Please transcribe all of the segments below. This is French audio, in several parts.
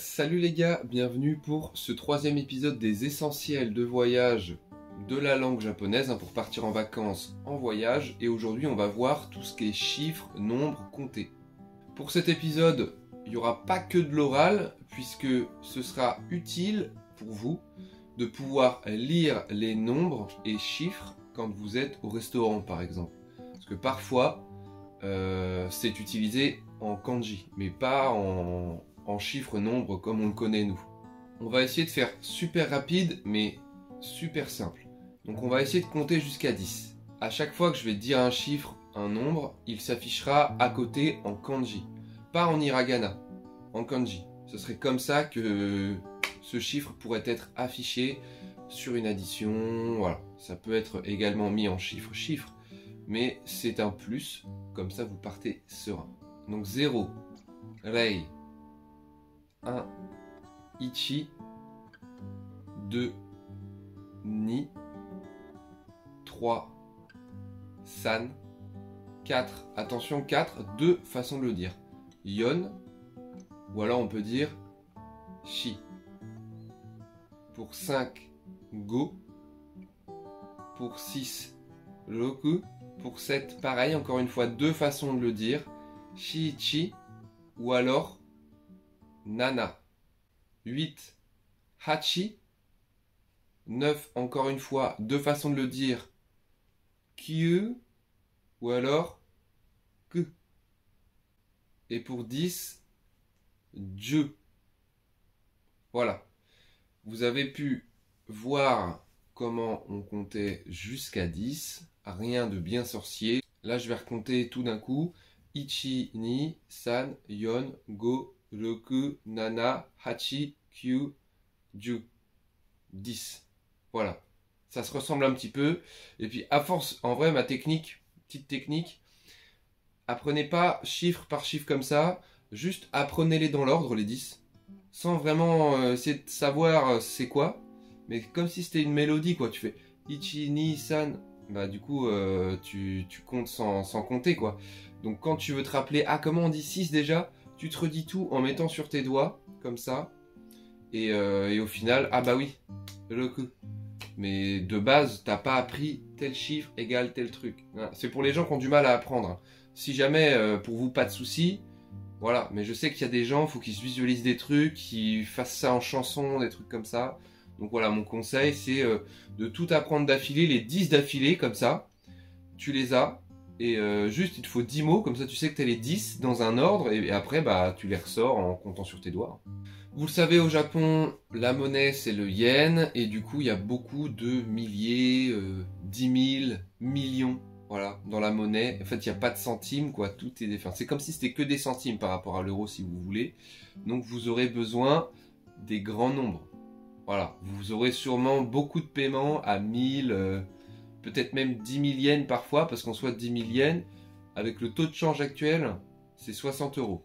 Salut les gars, bienvenue pour ce troisième épisode des essentiels de voyage de la langue japonaise pour partir en vacances en voyage. Et aujourd'hui on va voir tout ce qui est chiffres, nombres, compter. Pour cet épisode, il n'y aura pas que de l'oral puisque ce sera utile pour vous de pouvoir lire les nombres et chiffres quand vous êtes au restaurant par exemple. Parce que parfois c'est utilisé en kanji mais pas en chiffres, nombres comme on le connaît nous. On va essayer de faire super rapide mais super simple. Donc on va essayer de compter jusqu'à 10. À chaque fois que je vais dire un chiffre, un nombre, il s'affichera à côté en kanji. Pas en hiragana, en kanji. Ce serait comme ça que ce chiffre pourrait être affiché sur une addition. Voilà. Ça peut être également mis en chiffre, mais c'est un plus. Comme ça vous partez serein. Donc 0, rei, 1, ichi, 2, ni, 3, san, 4, attention 4, deux façons de le dire, yon, ou alors on peut dire shi. Pour 5, go, pour 6, roku, pour 7, pareil, encore une fois, deux façons de le dire, shi-ichi, ou alors nana. 8, hachi. 9, encore une fois, deux façons de le dire, kyu, ou alors ku. Et pour 10, ju. Voilà. Vous avez pu voir comment on comptait jusqu'à 10. Rien de bien sorcier. Là, je vais recompter tout d'un coup. Ichi, ni, san, yon, go, roku, nana, hachi, kyu, ju. 10. Voilà. Ça se ressemble un petit peu. Et puis, à force, en vrai, ma technique, petite technique, apprenez pas chiffre par chiffre comme ça. Juste apprenez-les dans l'ordre, les 10. Sans vraiment essayer de savoir c'est quoi. Mais comme si c'était une mélodie, quoi. Tu fais Ichi, ni, san. Bah, du coup, tu comptes sans compter, quoi. Donc, quand tu veux te rappeler, ah, comment on dit 6 déjà? Tu te redis tout en mettant sur tes doigts, comme ça. Et au final, ah bah oui, le coup. Mais de base, t'as pas appris tel chiffre égale tel truc. C'est pour les gens qui ont du mal à apprendre. Si jamais, pour vous, pas de soucis, voilà. Mais je sais qu'il y a des gens, il faut qu'ils se visualisent des trucs, qu'ils fassent ça en chanson, des trucs comme ça. Donc voilà, mon conseil, c'est de tout apprendre d'affilée, les 10 d'affilée, comme ça. Tu les as. Et juste, il te faut 10 mots, comme ça tu sais que tu as les 10 dans un ordre. Et après, bah, tu les ressors en comptant sur tes doigts. Vous le savez, au Japon, la monnaie c'est le yen, et du coup il y a beaucoup de milliers, 10 000, millions, voilà, dans la monnaie. En fait, il n'y a pas de centimes, quoi, tout est défait. C'est comme si c'était que des centimes par rapport à l'euro, si vous voulez. Donc vous aurez besoin des grands nombres. Voilà, vous aurez sûrement beaucoup de paiements à 1000, peut-être même 10 000 yens parfois, parce qu'en soit 10 000 yens, avec le taux de change actuel, c'est 60 euros.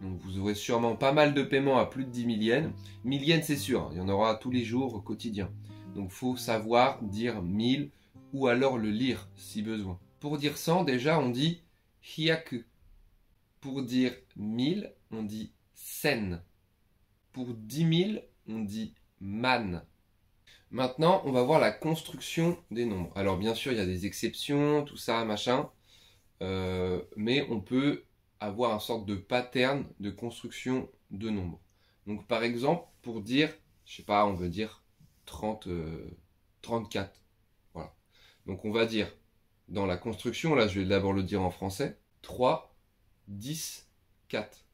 Donc vous aurez sûrement pas mal de paiements à plus de 10 000 yens. 1000 yens c'est sûr, il y en aura tous les jours au quotidien. Donc il faut savoir dire 1000 ou alors le lire si besoin. Pour dire 100 déjà on dit hyaku. Pour dire 1000 on dit sen. Pour 10 000 on dit man. Maintenant on va voir la construction des nombres. Alors bien sûr il y a des exceptions, tout ça machin. Mais on peut avoir une sorte de pattern de construction de nombres. Donc par exemple, pour dire, je sais pas, on veut dire 34. Voilà. Donc on va dire, dans la construction, là je vais d'abord le dire en français, 3, 10, 4.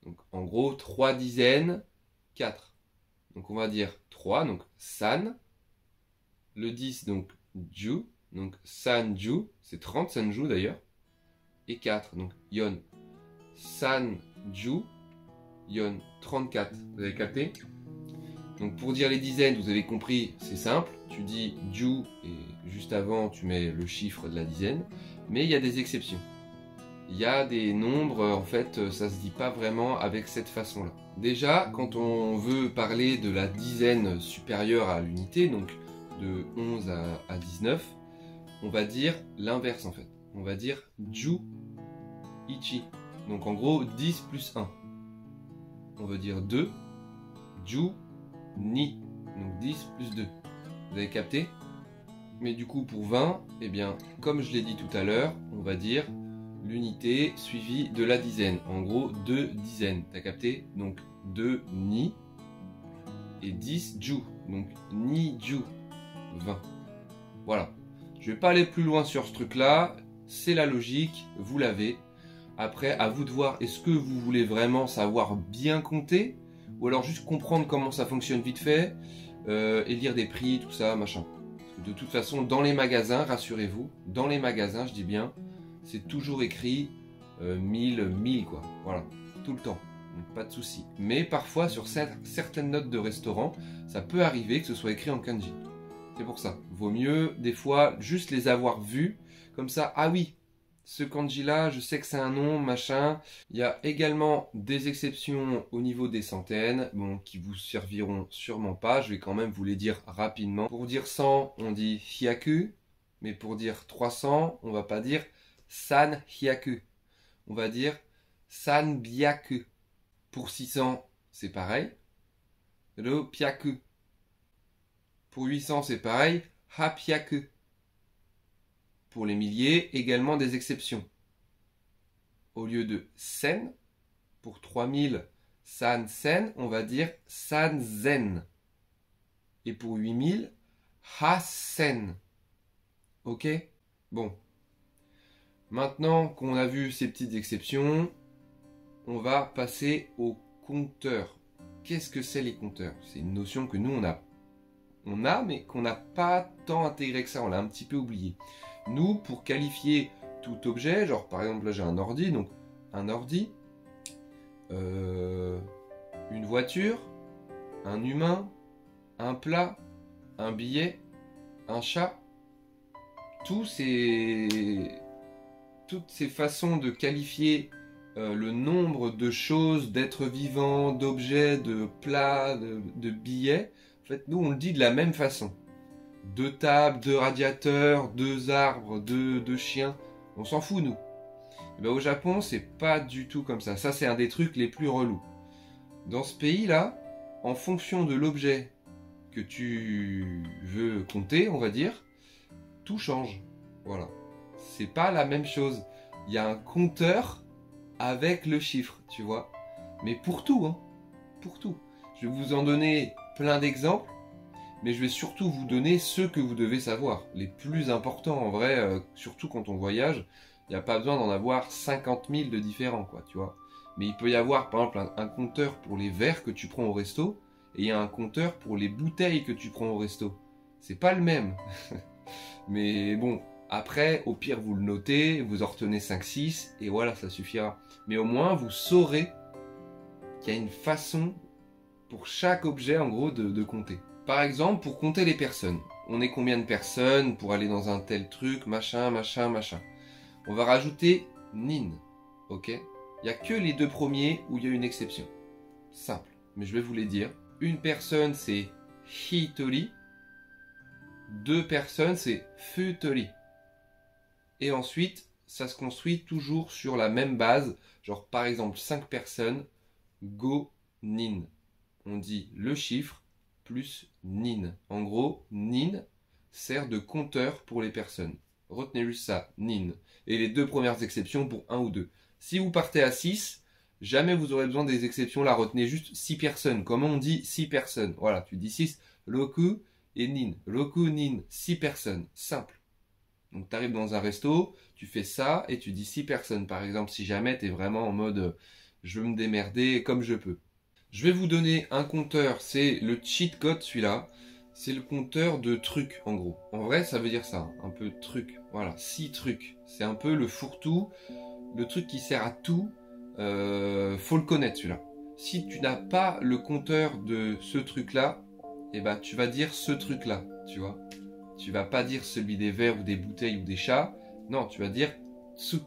Donc en gros, 3 dizaines, 4. Donc on va dire 3, donc san, le 10, donc ju, donc sanju, c'est 30 sanju d'ailleurs, et 4, donc yon. Sanju, yon, 34. Vous avez capté? Donc pour dire les dizaines, vous avez compris, c'est simple. Tu dis ju et juste avant tu mets le chiffre de la dizaine. Mais il y a des exceptions. Il y a des nombres, en fait, ça se dit pas vraiment avec cette façon-là. Déjà, quand on veut parler de la dizaine supérieure à l'unité, donc de 11 à 19, on va dire l'inverse en fait. On va dire ju ichi. Donc en gros 10 plus 1. on veut dire 2. Ju, ni. Donc 10 plus 2. Vous avez capté? Mais du coup, pour 20, eh bien, comme je l'ai dit tout à l'heure, on va dire l'unité suivie de la dizaine. En gros, 2 dizaines. T'as capté? Donc 2 ni et 10 ju. Donc ni ju. 20. Voilà. Je vais pas aller plus loin sur ce truc-là. C'est la logique, vous l'avez. Après, à vous de voir, est-ce que vous voulez vraiment savoir bien compter? Ou alors juste comprendre comment ça fonctionne vite fait et lire des prix, tout ça, machin. De toute façon, dans les magasins, rassurez-vous, dans les magasins, je dis bien, c'est toujours écrit 1000 quoi. Voilà, tout le temps. Donc pas de souci. Mais parfois, sur certaines notes de restaurant, ça peut arriver que ce soit écrit en kanji. C'est pour ça. Vaut mieux, des fois, juste les avoir vus. Comme ça, ah oui, ce kanji-là, je sais que c'est un nom, machin. Il y a également des exceptions au niveau des centaines, bon, qui vous serviront sûrement pas. Je vais quand même vous les dire rapidement. Pour dire 100, on dit hyaku. Mais pour dire 300, on va pas dire san hyaku. On va dire san byaku. Pour 600, c'est pareil. Ro pyaku. Pour 800, c'est pareil. Hapyaku. Pour les milliers, également des exceptions. Au lieu de sen, pour 3000 san sen, on va dire san zen. Et pour 8000, ha sen. Ok? Bon. Maintenant qu'on a vu ces petites exceptions, on va passer aux compteurs. Qu'est-ce que c'est les compteurs? C'est une notion que nous on a, mais qu'on n'a pas tant intégré que ça, on l'a un petit peu oublié. Nous, pour qualifier tout objet, genre par exemple là j'ai un ordi, donc un ordi, une voiture, un humain, un plat, un billet, un chat, toutes ces façons de qualifier le nombre de choses, d'êtres vivants, d'objets, de plats, de billets, en fait nous on le dit de la même façon. 2 tables, 2 radiateurs, 2 arbres, 2 chiens. On s'en fout, nous. Et ben, au Japon, c'est pas du tout comme ça. Ça, c'est un des trucs les plus relous. Dans ce pays-là, en fonction de l'objet que tu veux compter, on va dire, tout change. Voilà. C'est pas la même chose. Il y a un compteur avec le chiffre, tu vois. Mais pour tout, hein. Pour tout. Je vais vous en donner plein d'exemples. Mais je vais surtout vous donner ceux que vous devez savoir, les plus importants en vrai, surtout quand on voyage. Il n'y a pas besoin d'en avoir 50 000 de différents, quoi, tu vois. Mais il peut y avoir, par exemple, un compteur pour les verres que tu prends au resto, et il y a un compteur pour les bouteilles que tu prends au resto. C'est pas le même. Mais bon, après, au pire, vous le notez, vous en retenez 5-6, et voilà, ça suffira. Mais au moins, vous saurez qu'il y a une façon pour chaque objet, en gros, de compter. Par exemple, pour compter les personnes. On est combien de personnes pour aller dans un tel truc, machin, machin, machin. On va rajouter nin, ok? Il n'y a que les 2 premiers où il y a une exception. Simple, mais je vais vous les dire. Une personne, c'est hitori. 2 personnes, c'est futori. Et ensuite, ça se construit toujours sur la même base. Genre, par exemple, 5 personnes, go nin. On dit le chiffre plus nin. En gros, nin sert de compteur pour les personnes. Retenez juste ça, nin. Et les 2 premières exceptions pour 1 ou 2. Si vous partez à 6, jamais vous aurez besoin des exceptions là. Retenez juste 6 personnes. Comment on dit 6 personnes? Voilà, tu dis 6, roku et nin. Roku, nin, 6 personnes. Simple. Donc tu arrives dans un resto, tu fais ça et tu dis 6 personnes. Par exemple, si jamais tu es vraiment en mode je veux me démerder comme je peux. Je vais vous donner un compteur, c'est le cheat code celui-là. C'est le compteur de trucs en gros. En vrai ça veut dire ça, un peu truc. Voilà, 6 trucs. C'est un peu le fourre-tout, le truc qui sert à tout. Faut le connaître celui-là. Si tu n'as pas le compteur de ce truc-là, eh ben, tu vas dire ce truc-là, tu vois. Tu vas pas dire celui des verres ou des bouteilles ou des chats. Non, tu vas dire tsu.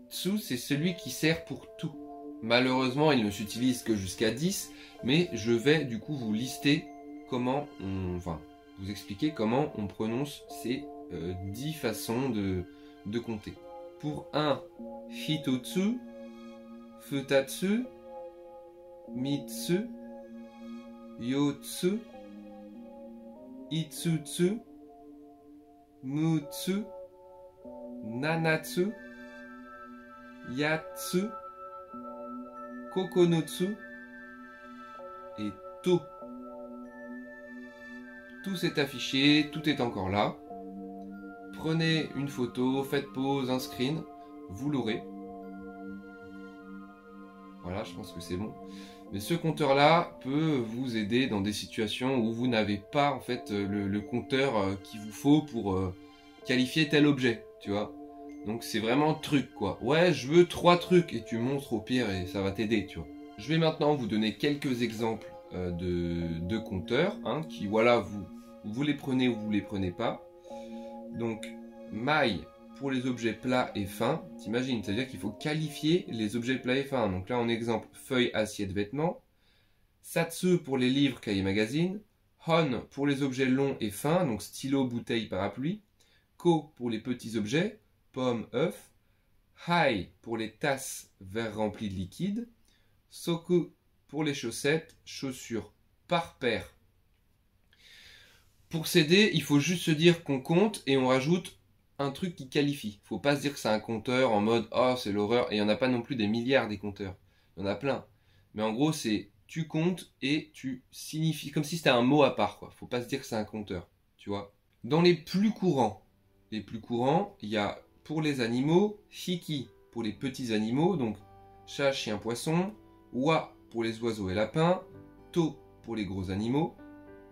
Tsu, c'est celui qui sert pour tout. Malheureusement, il ne s'utilise que jusqu'à 10, mais je vais du coup vous lister comment vous expliquer comment on prononce ces 10 façons de compter. Pour 1, hitotsu, futatsu, mitsu, yotsu, itsutsu, mutsu, nanatsu, yatsu, kokonotsu et to. Tout s'est affiché, tout est encore là. Prenez une photo, faites pause, un screen, vous l'aurez. Voilà, je pense que c'est bon. Mais ce compteur-là peut vous aider dans des situations où vous n'avez pas en fait le compteur qu'il vous faut pour qualifier tel objet, tu vois. Donc c'est vraiment truc quoi. Ouais, je veux 3 trucs et tu montres au pire et ça va t'aider, tu vois. Je vais maintenant vous donner quelques exemples de compteurs, hein, qui voilà, vous les prenez ou vous les prenez pas. Donc maille pour les objets plats et fins, t'imagines, c'est-à-dire qu'il faut qualifier les objets plats et fins. Donc là en exemple, feuille, assiette, vêtements. Satsu pour les livres, cahiers, magazines. Hon pour les objets longs et fins, donc stylo, bouteille, parapluie. Ko pour les petits objets, pommes, œufs. Hai pour les tasses, verres remplis de liquide. Soku pour les chaussettes, chaussures par paire. Pour s'aider, il faut juste se dire qu'on compte et on rajoute un truc qui qualifie. Faut pas se dire que c'est un compteur en mode oh c'est l'horreur, et il n'y en a pas non plus des milliards des compteurs. Il y en a plein. Mais en gros c'est tu comptes et tu signifies, comme si c'était un mot à part quoi. Faut pas se dire que c'est un compteur, tu vois. Dans les plus courants, il y a pour les animaux, hiki pour les petits animaux, donc chat, chien, poisson, wa pour les oiseaux et lapins, to pour les gros animaux.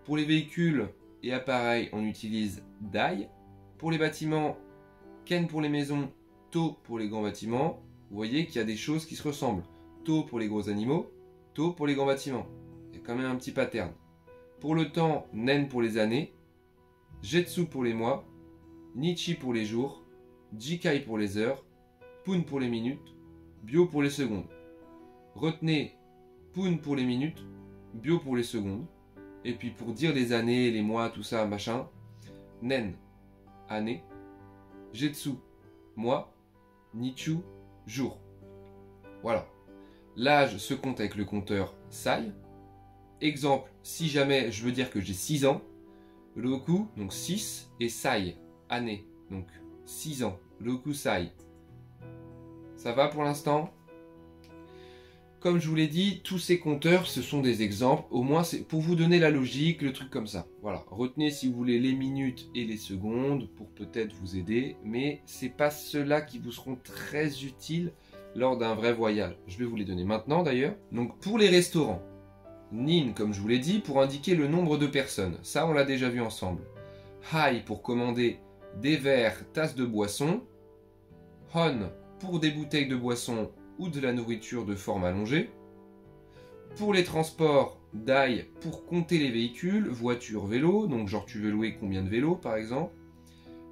Pour les véhicules et appareils, on utilise dai. Pour les bâtiments, ken pour les maisons, to pour les grands bâtiments. Vous voyez qu'il y a des choses qui se ressemblent. To pour les gros animaux, to pour les grands bâtiments. Il y a quand même un petit pattern. Pour le temps, nen pour les années, jetsu pour les mois, nichi pour les jours, jikai pour les heures, pun pour les minutes, bio pour les secondes. Retenez pun pour les minutes, bio pour les secondes. Et puis pour dire les années, les mois, tout ça, machin, nen, année, jetsu, mois, nichu, jour. Voilà. L'âge se compte avec le compteur sai. Exemple, si jamais je veux dire que j'ai 6 ans, roku, donc 6, et sai, année, donc 6 ans, roku sai. Ça va pour l'instant ? Comme je vous l'ai dit, tous ces compteurs, ce sont des exemples. Au moins, c'est pour vous donner la logique, le truc comme ça. Voilà. Retenez, si vous voulez, les minutes et les secondes pour peut-être vous aider. Mais c'est pas ceux-là qui vous seront très utiles lors d'un vrai voyage. Je vais vous les donner maintenant, d'ailleurs. Donc, pour les restaurants, nin, comme je vous l'ai dit, pour indiquer le nombre de personnes. Ça, on l'a déjà vu ensemble. Hai, pour commander des verres, tasses de boisson. Hon, pour des bouteilles de boisson ou de la nourriture de forme allongée. Pour les transports, dai pour compter les véhicules, voitures, vélos, donc genre tu veux louer combien de vélos par exemple.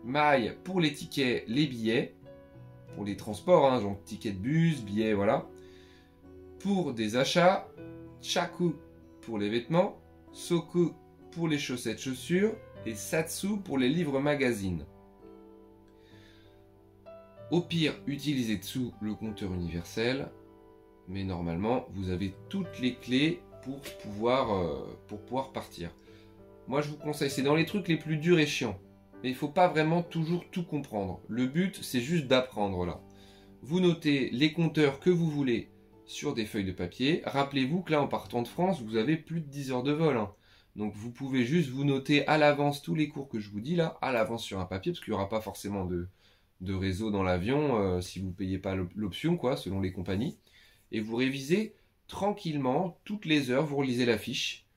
Mai pour les tickets, les billets, pour les transports, hein, genre tickets de bus, billets, voilà. Pour des achats, chaku pour les vêtements, soku pour les chaussettes, chaussures, et satsu pour les livres magazines. Au pire, utilisez dessous le compteur universel, mais normalement, vous avez toutes les clés pour pouvoir partir. Moi, je vous conseille, c'est dans les trucs les plus durs et chiants. Mais il ne faut pas vraiment toujours tout comprendre. Le but, c'est juste d'apprendre là. Vous notez les compteurs que vous voulez sur des feuilles de papier. Rappelez-vous que là, en partant de France, vous avez plus de 10 heures de vol, hein. Donc, vous pouvez juste vous noter à l'avance tous les cours que je vous dis là, à l'avance sur un papier, parce qu'il n'y aura pas forcément de réseau dans l'avion si vous ne payez pas l'option, quoi, selon les compagnies. Et vous révisez tranquillement, toutes les heures, vous relisez la fiche.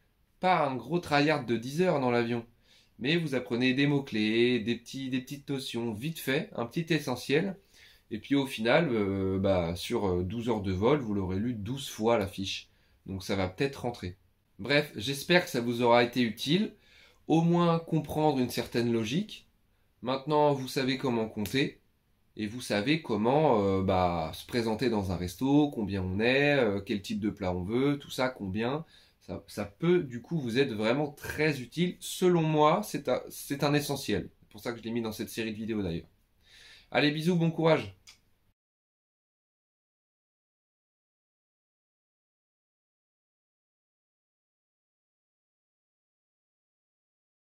Pas un gros tryhard de 10 heures dans l'avion, mais vous apprenez des mots-clés, des petites notions vite fait, un petit essentiel. Et puis au final, sur 12 heures de vol, vous l'aurez lu 12 fois la fiche. Donc ça va peut-être rentrer. Bref, j'espère que ça vous aura été utile. Au moins comprendre une certaine logique. Maintenant, vous savez comment compter et vous savez comment se présenter dans un resto, combien on est, quel type de plat on veut, tout ça, combien. Ça peut du coup vous être vraiment très utile. Selon moi, c'est un essentiel. C'est pour ça que je l'ai mis dans cette série de vidéos d'ailleurs. Allez, bisous, bon courage!